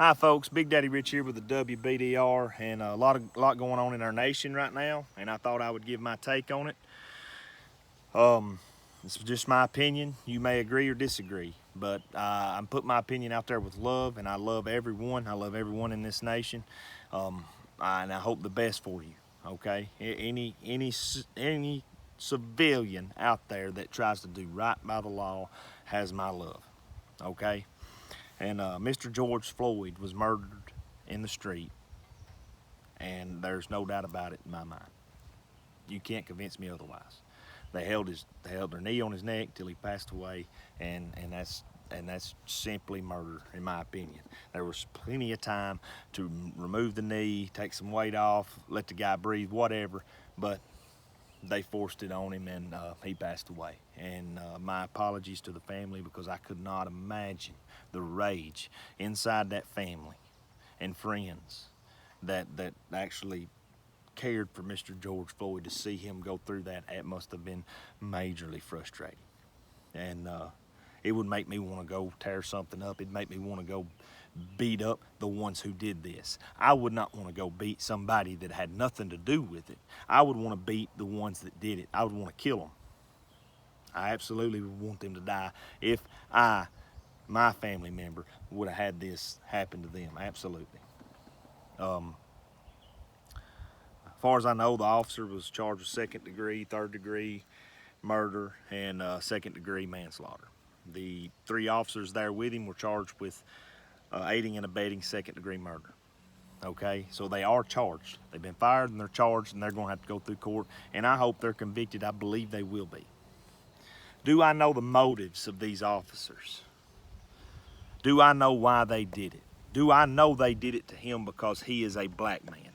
Hi folks, Big Daddy Rich here with the WBDR, and a lot going on in our nation right now, and I thought I would give my take on it. This is just my opinion. You may agree or disagree, but I'm putting my opinion out there with love, and I love everyone. I love everyone in this nation, and I hope the best for you. Okay, any civilian out there that tries to do right by the law has my love. Okay. And Mr. George Floyd was murdered in the street, and there's no doubt about it in my mind. You can't convince me otherwise. They held their knee on his neck till he passed away, and that's simply murder, in my opinion. There was plenty of time to remove the knee, take some weight off, let the guy breathe, whatever, but they forced it on him, and he passed away. And my apologies to the family, because I could not imagine the rage inside that family and friends that actually cared for Mr. George Floyd. To see him go through that, it must have been majorly frustrating. And it would make me want to go tear something up. It'd make me want to go beat up the ones who did this. I would not want to go beat somebody that had nothing to do with it. I would want to beat the ones that did it. I would want to kill them. I absolutely would want them to die if my family member, would have had this happen to them. Absolutely. As far as I know, the officer was charged with second degree, third degree murder, and second degree manslaughter. The 3 officers there with him were charged with aiding and abetting second degree murder. Okay, so they are charged. They've been fired and they're charged, and they're going to have to go through court, and I hope they're convicted. I believe they will be. Do I know the motives of these officers? Do I know why they did it? Do I know they did it to him because he is a black man?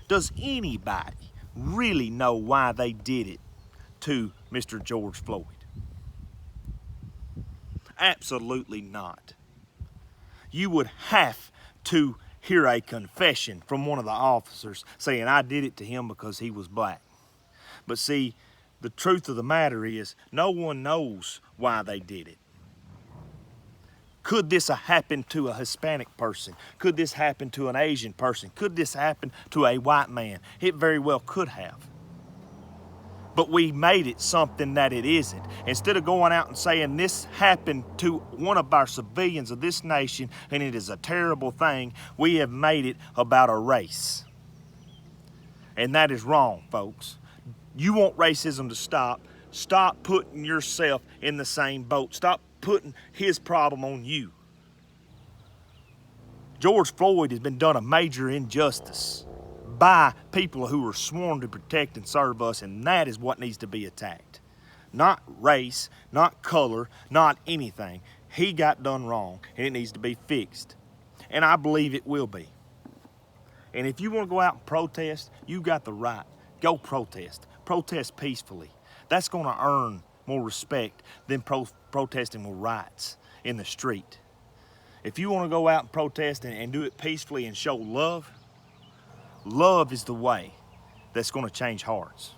Does anybody really know why they did it to Mr. George Floyd? Absolutely not. You would have to hear a confession from one of the officers saying, I did it to him because he was black. But see, the truth of the matter is, no one knows why they did it. Could this have happened to a Hispanic person? Could this happen to an Asian person? Could this happen to a white man? It very well could have. But we made it something that it isn't. Instead of going out and saying this happened to one of our civilians of this nation and it is a terrible thing, we have made it about a race. And that is wrong, folks. You want racism to stop. Stop putting yourself in the same boat. Stop putting his problem on you. George Floyd has been done a major injustice by people who are sworn to protect and serve us, and that is what needs to be attacked. Not race, not color, not anything. He got done wrong, and it needs to be fixed. And I believe it will be. And if you want to go out and protest, you got the right. Go protest. Protest peacefully. That's going to earn more respect than protesting with riots in the street. If you want to go out and protest and do it peacefully and show love, love is the way that's going to change hearts.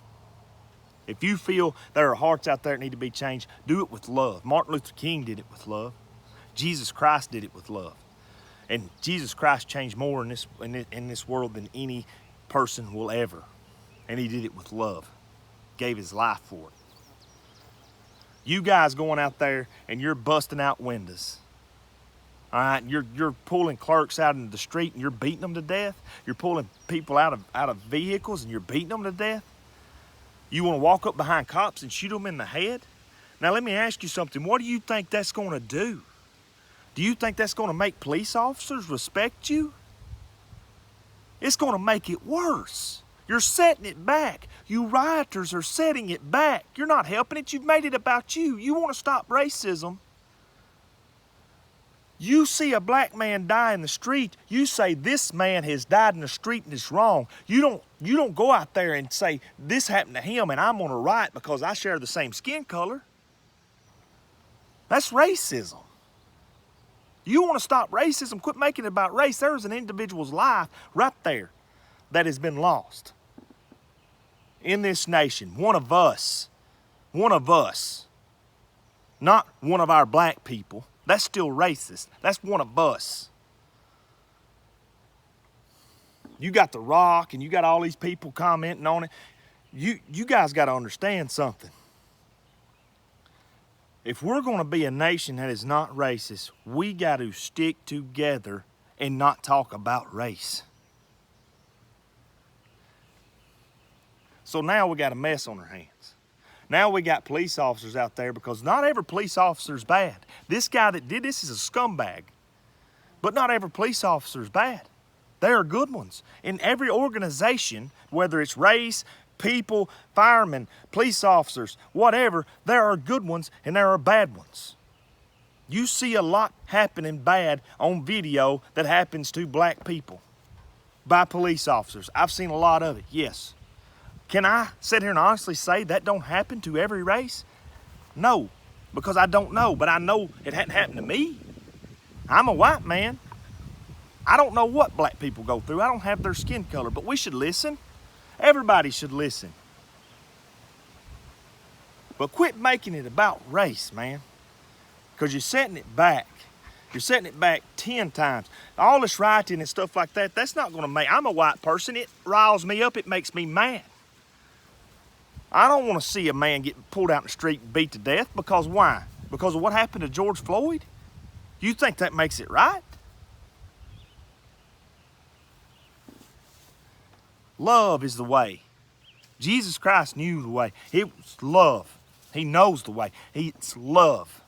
If you feel there are hearts out there that need to be changed, do it with love. Martin Luther King did it with love. Jesus Christ did it with love. And Jesus Christ changed more in this world than any person will ever. And he did it with love. Gave his life for it. You guys going out there and you're busting out windows. All right, you're pulling clerks out into the street and you're beating them to death. You're pulling people out of vehicles and you're beating them to death. You want to walk up behind cops and shoot them in the head? Now let me ask you something. What do you think that's going to do? Do you think that's going to make police officers respect you? It's going to make it worse. You're setting it back. You rioters are setting it back. You're not helping it. You've made it about you. You want to stop racism. You see a black man die in the street, you say this man has died in the street and it's wrong. You don't go out there and say this happened to him and I'm gonna riot because I share the same skin color. That's racism. You want to stop racism, quit making it about race. There's an individual's life right there that has been lost in this nation. One of us, not one of our black people. That's still racist. That's one of us. You got The Rock and you got all these people commenting on it. You guys got to understand something. If we're going to be a nation that is not racist, we got to stick together and not talk about race. So now we got a mess on our hands. Now we got police officers out there, because not every police officer is bad. This guy that did this is a scumbag. But not every police officer is bad. There are good ones. In every organization, whether it's race, people, firemen, police officers, whatever, there are good ones and there are bad ones. You see a lot happening bad on video that happens to black people by police officers. I've seen a lot of it, yes. Can I sit here and honestly say that don't happen to every race? No, because I don't know, but I know it hadn't happened to me. I'm a white man. I don't know what black people go through. I don't have their skin color, but we should listen. Everybody should listen. But quit making it about race, man, because you're setting it back. You're setting it back 10 times. All this rioting and stuff like that, that's not going to make... I'm a white person. It riles me up. It makes me mad. I don't want to see a man get pulled out in the street and beat to death. Because why? Because of what happened to George Floyd? You think that makes it right? Love is the way. Jesus Christ knew the way. It was love. He knows the way. It's love.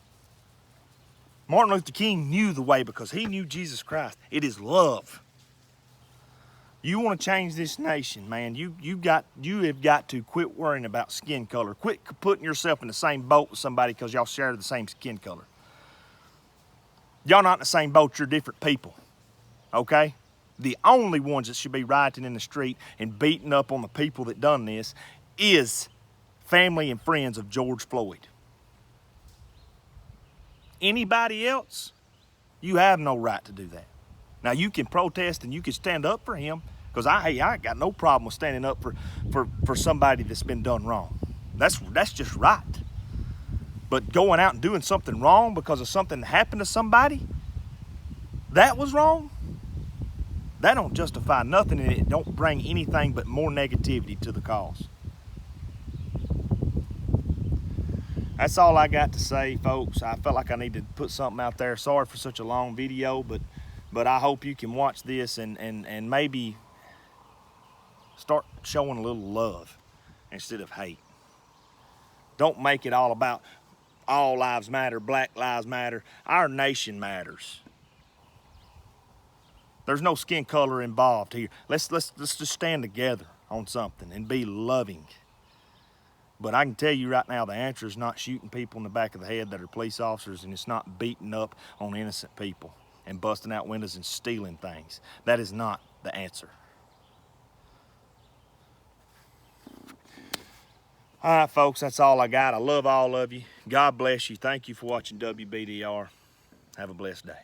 Martin Luther King knew the way because he knew Jesus Christ. It is love. You want to change this nation, man. You have got to quit worrying about skin color. Quit putting yourself in the same boat with somebody because y'all share the same skin color. Y'all not in the same boat. You're different people. Okay? The only ones that should be rioting in the street and beating up on the people that done this is family and friends of George Floyd. Anybody else, you have no right to do that. Now, you can protest and you can stand up for him, because I got no problem with standing up for somebody that's been done wrong. That's just right. But going out and doing something wrong because of something that happened to somebody, that was wrong. That don't justify nothing, and it don't bring anything but more negativity to the cause. That's all I got to say, folks. I felt like I needed to put something out there. Sorry for such a long video, but I hope you can watch this and maybe start showing a little love instead of hate. Don't make it all about all lives matter, black lives matter. Our nation matters. There's no skin color involved here. Let's just stand together on something and be loving. But I can tell you right now, the answer is not shooting people in the back of the head that are police officers, and it's not beating up on innocent people and busting out windows and stealing things. That is not the answer. All right, folks, that's all I got. I love all of you. God bless you. Thank you for watching WBDR. Have a blessed day.